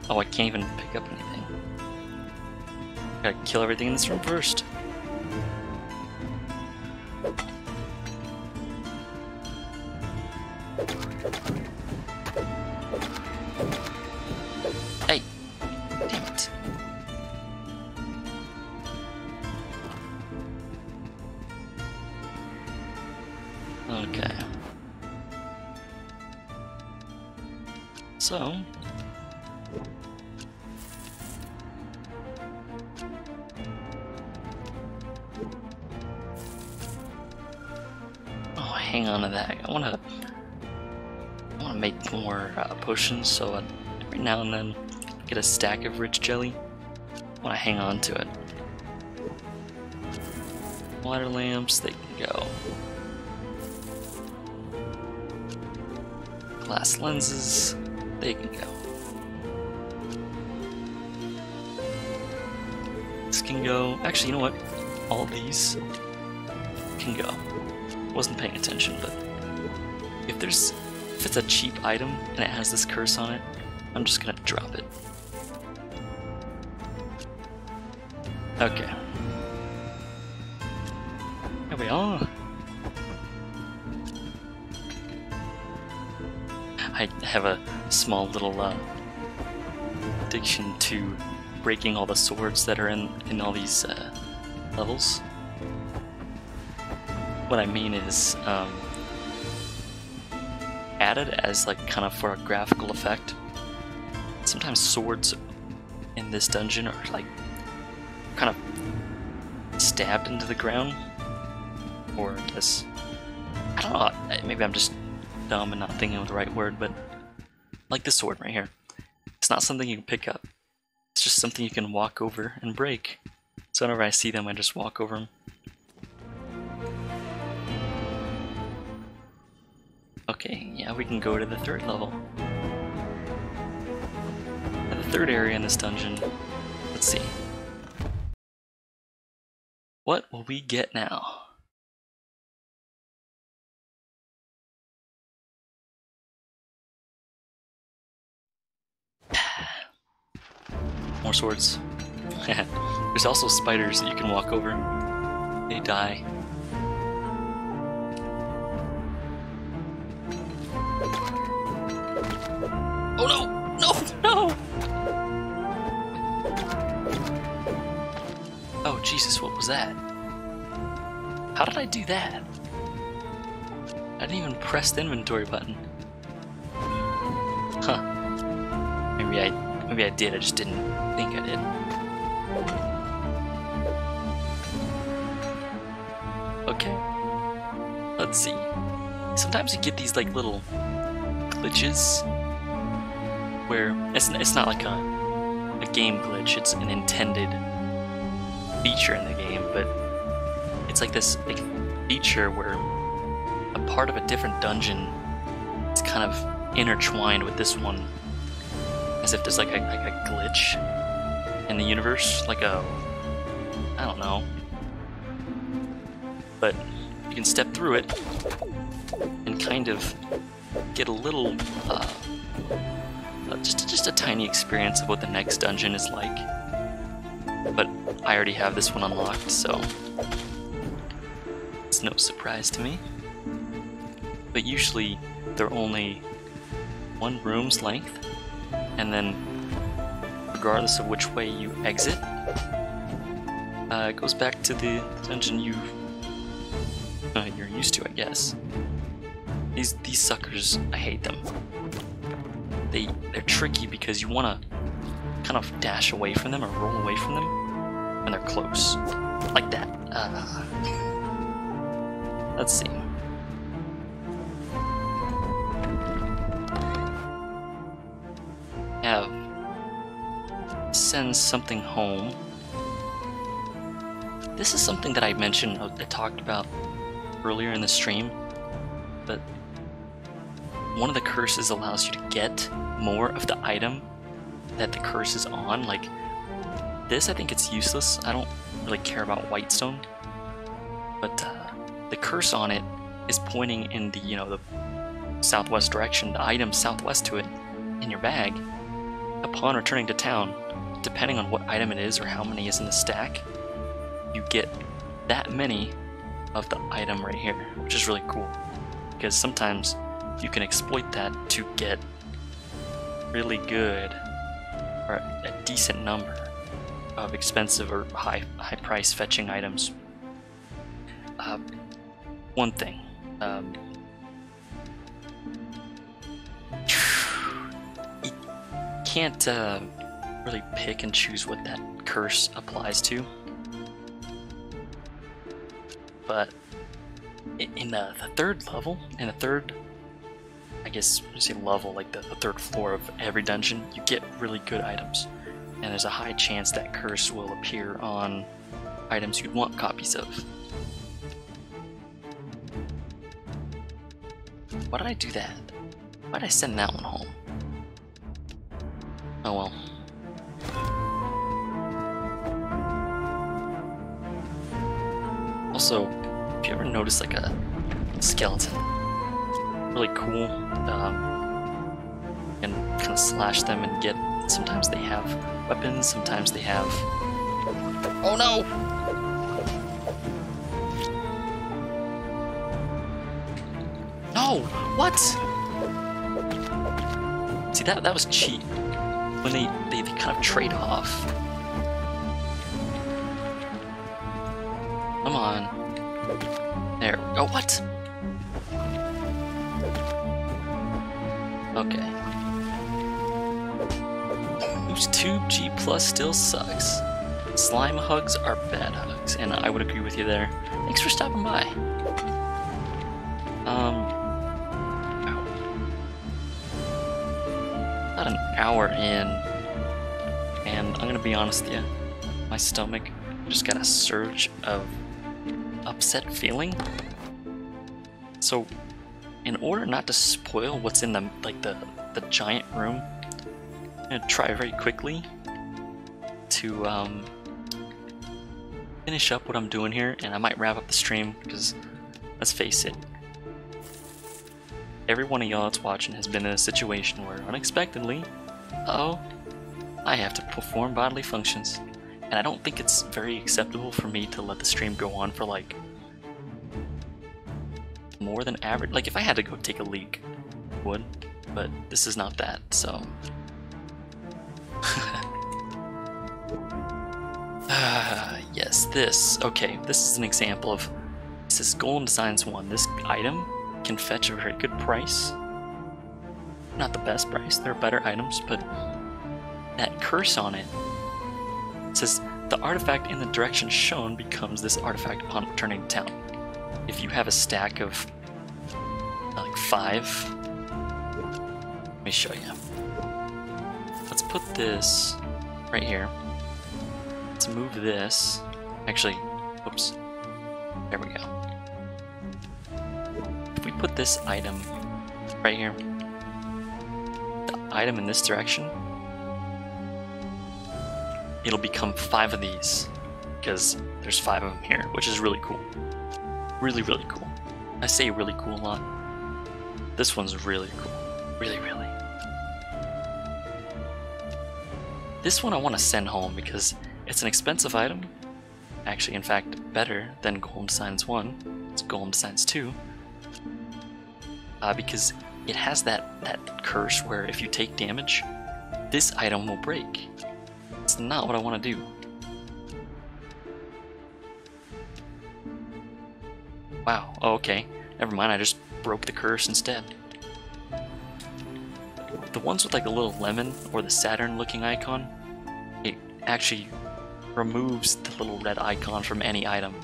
Oh, I can't even pick up anything. Gotta kill everything in this room first. Hey! Damn it. Okay. So... oh, hang on to that. I wanna make more potions, so every now and then get a stack of rich jelly. I wanna hang on to it. Water lamps, they can go. Glass lenses, they can go. This can go. Actually, you know what? All these can go. Wasn't paying attention, but if it's a cheap item and it has this curse on it, I'm just gonna drop it. Okay. Here we are. I have a small little addiction to breaking all the swords that are in all these levels. What I mean is added as like kind of for a graphical effect. Sometimes swords in this dungeon are like kind of stabbed into the ground, or I guess I don't know. Maybe I'm just dumb and not thinking of the right word, but like this sword right here. It's not something you can pick up. It's just something you can walk over and break. So whenever I see them, I just walk over them. Okay, yeah, we can go to the third level. And the third area in this dungeon. Let's see. What will we get now? More swords. There's also spiders that you can walk over. They die. Oh no! No! No! Oh Jesus, what was that? How did I do that? I didn't even press the inventory button. Huh. Maybe I did, I just didn't think I did. Okay. Let's see. Sometimes you get these like little glitches where it's not like a game glitch, it's an intended feature in the game, but it's like this like feature where a part of a different dungeon is kind of intertwined with this one, as if there's like a glitch in the universe, like a, I don't know, but you can step through it and kind of get a little just a tiny experience of what the next dungeon is like. But I already have this one unlocked, so it's no surprise to me. But usually they're only one room's length, and then regardless of which way you exit, it goes back to the dungeon you're used to, I guess. These suckers, I hate them. They're tricky because you want to kind of dash away from them or roll away from them when they're close, like that. Let's see. Have send something home. This is something that I mentioned, I talked about earlier in the stream, but one of the curses allows you to get more of the item that the curse is on. Like this, I think it's useless. I don't really care about Whitestone, but the curse on it is pointing in the the southwest direction. The item southwest to it in your bag. Upon returning to town, depending on what item it is or how many is in the stack, you get that many of the item right here, which is really cool because sometimes you can exploit that to get really good or a decent number of expensive or high price fetching items. One thing, you can't really pick and choose what that curse applies to, but in the third level, I guess you say level, like the third floor of every dungeon, you get really good items, and there's a high chance that curse will appear on items you'd want copies of. Why did I do that? Why'd I send that one home? Oh well. Also, if you ever notice like a skeleton, really cool, and kind of slash them and get, sometimes they have weapons, sometimes they have, oh no! No! What? See, that was cheat. When they kind of trade off. Come on. There we go. What? Okay. Boost Tube G Plus still sucks. Slime hugs are bad hugs, and I would agree with you there. Thanks for stopping by. About an hour in, and I'm gonna be honest with you, my stomach just got a surge of upset feeling. So, in order not to spoil what's in the the giant room, I'm gonna try very quickly to finish up what I'm doing here, and I might wrap up the stream because, let's face it, every one of y'all that's watching has been in a situation where unexpectedly, I have to perform bodily functions. And I don't think it's very acceptable for me to let the stream go on for like more than average. Like if I had to go take a leak, I would, but this is not that, so. Yes, this. Okay, this is an example of, this is Golem Designs 1. This item can fetch a very good price. Not the best price, there are better items, but that curse on it says the artifact in the direction shown becomes this artifact upon returning to town. If you have a stack of like 5, let me show you. Let's put this right here. Let's move this. Actually, oops. There we go. If we put this item right here, the item in this direction, it'll become 5 of these, because there's 5 of them here, which is really cool. Really, really cool. I say really cool a lot. This one's really cool. Really, really. This one I want to send home because it's an expensive item. Actually, in fact, better than Golem Designs 1. It's Golem Designs 2. Because it has that curse where if you take damage, this item will break. It's not what I want to do. Wow, oh, okay. Never mind, I just broke the curse instead. The ones with like the little lemon or the Saturn looking icon, it actually removes the little red icon from any item.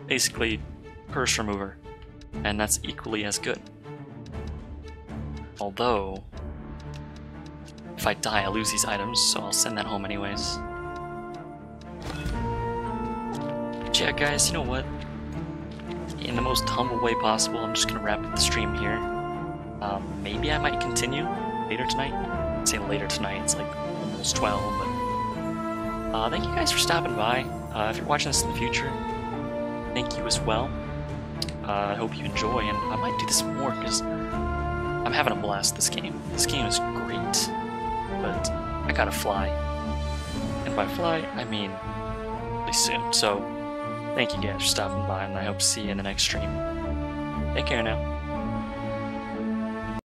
Basically, curse remover. And that's equally as good. Although, if I die, I lose these items, so I'll send that home anyways. But yeah, guys, you know what? In the most humble way possible, I'm just gonna wrap up the stream here. Maybe I might continue later tonight. I'd say later tonight, it's like almost 12, but thank you guys for stopping by. If you're watching this in the future, thank you as well. I hope you enjoy, and I might do this more because I'm having a blast this game. This game is great, but I gotta fly. And by fly, I mean really soon. So, thank you guys for stopping by, and I hope to see you in the next stream. Take care now.